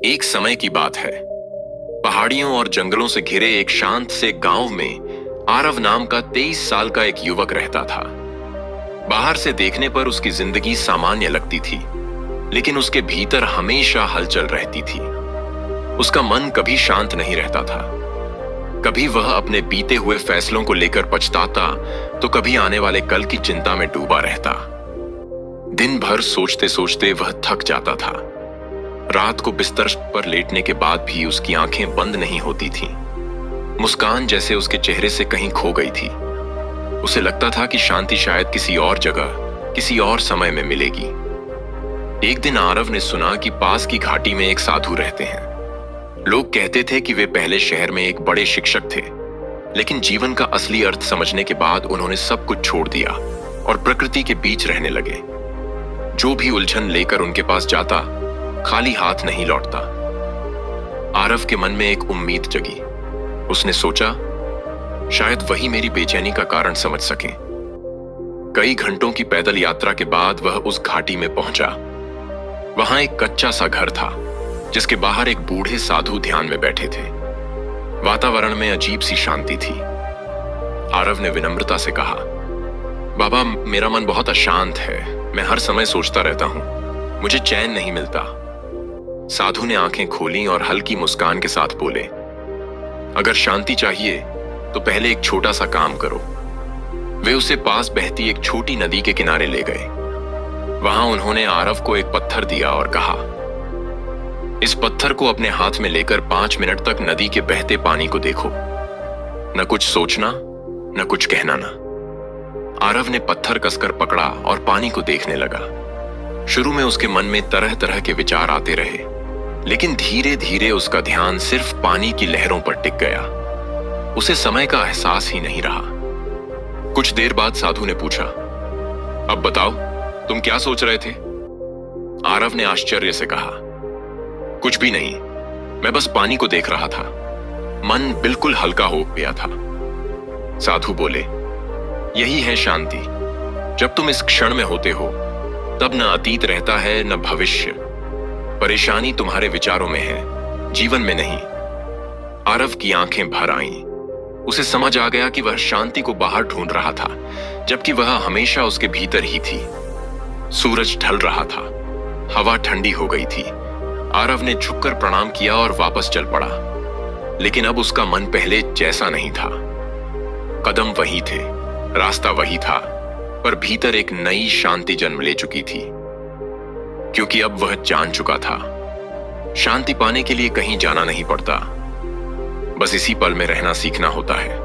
एक समय की बात है। पहाड़ियों और जंगलों से घिरे एक शांत से गांव में आरव नाम का 23 साल का एक युवक रहता था। बाहर से देखने पर उसकी जिंदगी सामान्य लगती थी, लेकिन उसके भीतर हमेशा हलचल रहती थी। उसका मन कभी शांत नहीं रहता था। कभी वह अपने बीते हुए फैसलों को लेकर पछताता, तो कभी आने वाले कल की चिंता में डूबा रहता। दिन भर सोचते सोचते वह थक जाता था। रात को बिस्तर पर लेटने के बाद भी उसकी आंखें बंद नहीं होती थीं। मुस्कान जैसे उसके चेहरे से कहीं खो गई थी। उसे लगता था कि शांति शायद किसी और जगह, किसी और समय में मिलेगी। एक दिन आरव ने सुना कि पास की घाटी में एक साधु रहते हैं। लोग कहते थे कि वे पहले शहर में एक बड़े शिक्षक थे, लेकिन जीवन का असली अर्थ समझने के बाद उन्होंने सब कुछ छोड़ दिया और प्रकृति के बीच रहने लगे। जो भी उलझन लेकर उनके पास जाता, खाली हाथ नहीं लौटता। आरव के मन में एक उम्मीद जगी। उसने सोचा, शायद वही मेरी बेचैनी का कारण समझ सके। कई घंटों की पैदल यात्रा के बाद वह उस घाटी में पहुंचा। वहां एक कच्चा सा घर था, जिसके बाहर एक बूढ़े साधु ध्यान में बैठे थे। वातावरण में अजीब सी शांति थी। आरव ने विनम्रता से कहा, बाबा, मेरा मन बहुत अशांत है। मैं हर समय सोचता रहता हूं, मुझे चैन नहीं मिलता। साधु ने आंखें खोलीं और हल्की मुस्कान के साथ बोले, अगर शांति चाहिए तो पहले एक छोटा सा काम करो। वे उसे पास बहती एक छोटी नदी के किनारे ले गए। वहां उन्होंने आरव को एक पत्थर दिया और कहा, इस पत्थर को अपने हाथ में लेकर 5 मिनट तक नदी के बहते पानी को देखो। न कुछ सोचना, न कुछ कहना ना। आरव ने पत्थर कसकर पकड़ा और पानी को देखने लगा। शुरू में उसके मन में तरह तरह के विचार आते रहे, लेकिन धीरे धीरे उसका ध्यान सिर्फ पानी की लहरों पर टिक गया। उसे समय का एहसास ही नहीं रहा। कुछ देर बाद साधु ने पूछा, अब बताओ, तुम क्या सोच रहे थे? आरव ने आश्चर्य से कहा, कुछ भी नहीं, मैं बस पानी को देख रहा था। मन बिल्कुल हल्का हो गया था। साधु बोले, यही है शांति। जब तुम इस क्षण में होते हो, तब न अतीत रहता है न भविष्य। परेशानी तुम्हारे विचारों में है, जीवन में नहीं। आरव की आंखें भर आईं। उसे समझ आ गया कि वह शांति को बाहर ढूंढ रहा था, जबकि वह हमेशा उसके भीतर ही थी। सूरज ढल रहा था, हवा ठंडी हो गई थी। आरव ने झुककर प्रणाम किया और वापस चल पड़ा। लेकिन अब उसका मन पहले जैसा नहीं था। कदम वही थे, रास्ता वही था, पर भीतर एक नई शांति जन्म ले चुकी थी। क्योंकि अब वह जान चुका था, शांति पाने के लिए कहीं जाना नहीं पड़ता, बस इसी पल में रहना सीखना होता है।